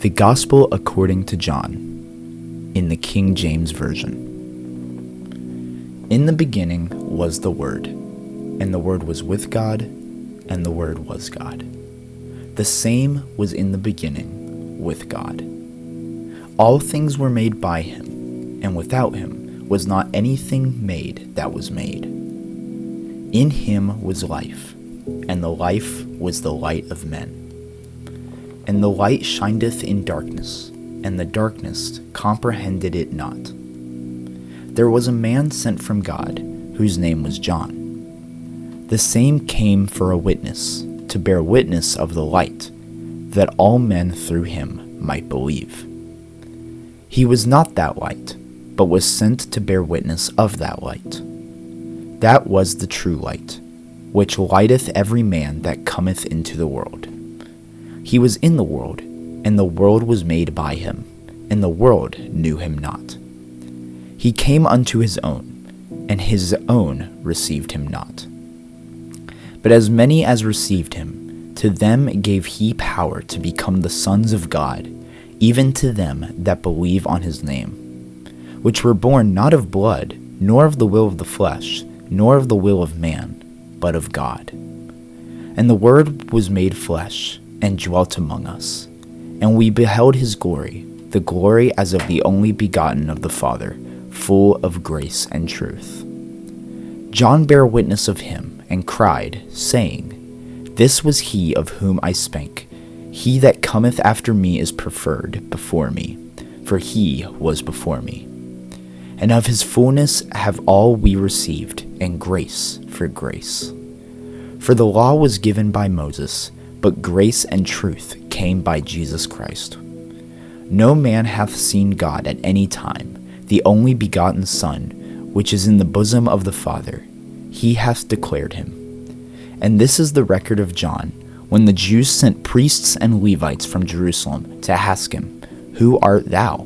The Gospel according to John, in the King James Version. In the beginning was the Word, and the Word was with God, and the Word was God. The same was in the beginning with God. All things were made by him, and without him was not anything made that was made. In him was life, and the life was the light of men. And the light shineth in darkness, and the darkness comprehended it not. There was a man sent from God, whose name was John. The same came for a witness, to bear witness of the light, that all men through him might believe. He was not that light, but was sent to bear witness of that light. That was the true light, which lighteth every man that cometh into the world. He was in the world, and the world was made by him, and the world knew him not. He came unto his own, and his own received him not. But as many as received him, to them gave he power to become the sons of God, even to them that believe on his name, which were born not of blood, nor of the will of the flesh, nor of the will of man, but of God. And the Word was made flesh, and dwelt among us. And we beheld his glory, the glory as of the only begotten of the Father, full of grace and truth. John bare witness of him, and cried, saying, This was he of whom I spake. He that cometh after me is preferred before me, for he was before me. And of his fullness have all we received, and grace for grace. For the law was given by Moses, but grace and truth came by Jesus Christ. No man hath seen God at any time, the only begotten Son, which is in the bosom of the Father, he hath declared him. And this is the record of John, when the Jews sent priests and Levites from Jerusalem to ask him, Who art thou?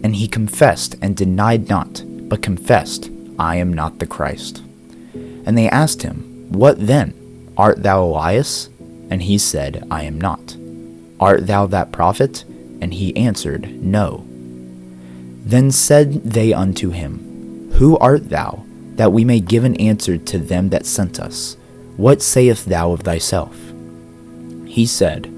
And he confessed and denied not, but confessed, I am not the Christ. And they asked him, What then? Art thou Elias? And he said, I am not. Art thou that prophet? And he answered, No. Then said they unto him, Who art thou, that we may give an answer to them that sent us? What sayest thou of thyself? He said,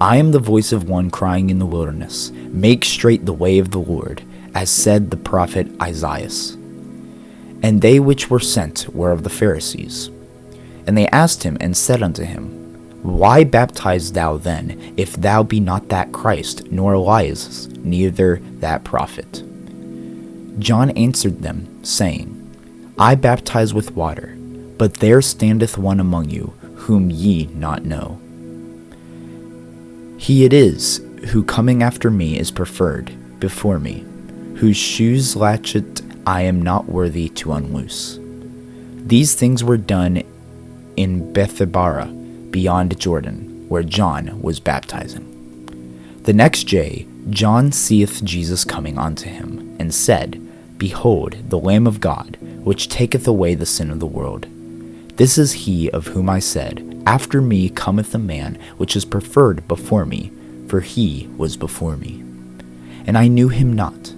I am the voice of one crying in the wilderness, Make straight the way of the Lord, as said the prophet Isaiah. And they which were sent were of the Pharisees. And they asked him and said unto him, Why baptizest thou then, if thou be not that Christ, nor Elias, neither that prophet? John answered them, saying, I baptize with water, but there standeth one among you, whom ye not know. He it is, who coming after me is preferred before me, whose shoes latchet I am not worthy to unloose. These things were done in Bethabara, beyond Jordan, where John was baptizing. The next day John seeth Jesus coming unto him, and said, Behold, the Lamb of God, which taketh away the sin of the world. This is he of whom I said, After me cometh a man which is preferred before me, for he was before me. And I knew him not,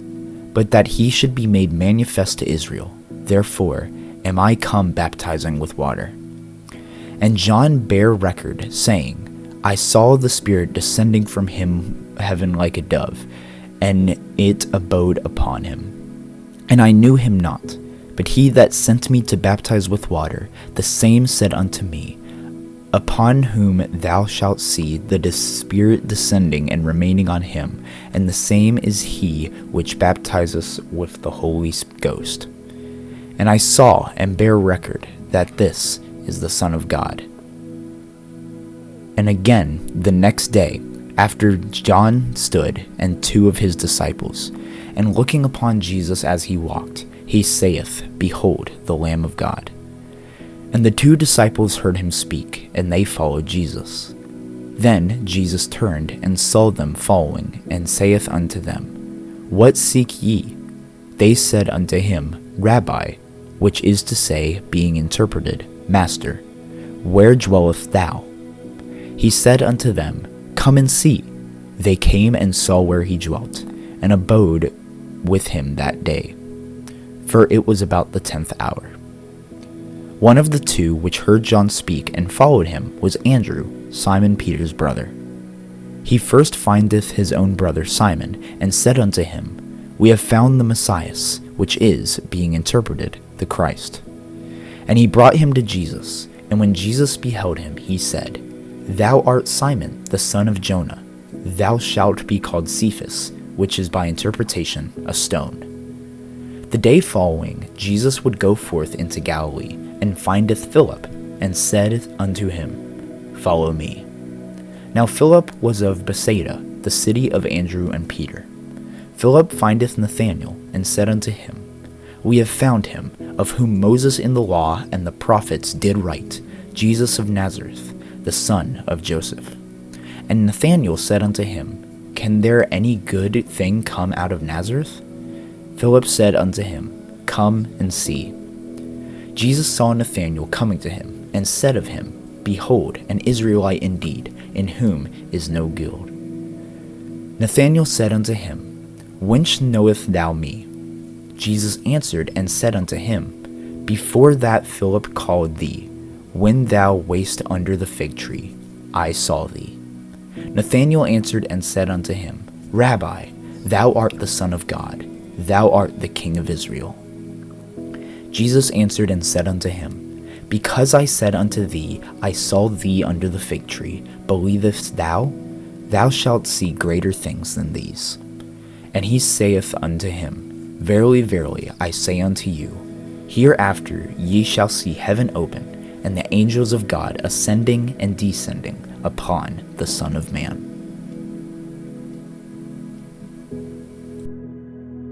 but that he should be made manifest to Israel. Therefore am I come baptizing with water. And John bare record, saying, I saw the Spirit descending from heaven like a dove, and it abode upon him. And I knew him not, but he that sent me to baptize with water, the same said unto me, Upon whom thou shalt see the Spirit descending and remaining on him, and the same is he which baptizeth with the Holy Ghost. And I saw and bare record that this is the Son of God. And again the next day, after John stood and two of his disciples, and looking upon Jesus as he walked, he saith, Behold, the Lamb of God. And the two disciples heard him speak, and they followed Jesus. Then Jesus turned and saw them following, and saith unto them, What seek ye? They said unto him, Rabbi, which is to say, being interpreted, Master, where dwellest thou? He said unto them, Come and see. They came and saw where he dwelt, and abode with him that day, for it was about the 10th hour. One of the two which heard John speak and followed him was Andrew, Simon Peter's brother. He first findeth his own brother Simon, and said unto him, We have found the Messiah, which is, being interpreted, the Christ. And he brought him to Jesus, and when Jesus beheld him, he said, Thou art Simon, the son of Jonah. Thou shalt be called Cephas, which is by interpretation a stone. The day following, Jesus would go forth into Galilee, and findeth Philip, and said unto him, Follow me. Now Philip was of Bethsaida, the city of Andrew and Peter. Philip findeth Nathanael, and said unto him, We have found him, of whom Moses in the law and the prophets did write, Jesus of Nazareth, the son of Joseph. And Nathanael said unto him, Can there any good thing come out of Nazareth? Philip said unto him, Come and see. Jesus saw Nathanael coming to him, and said of him, Behold, an Israelite indeed, in whom is no guile. Nathanael said unto him, Whence knowest thou me? Jesus answered and said unto him, Before that Philip called thee, when thou wast under the fig tree, I saw thee. Nathanael answered and said unto him, Rabbi, thou art the Son of God, thou art the King of Israel. Jesus answered and said unto him, Because I said unto thee, I saw thee under the fig tree, believest thou? Thou shalt see greater things than these. And he saith unto him, Verily, verily, I say unto you, hereafter ye shall see heaven open, and the angels of God ascending and descending upon the Son of Man.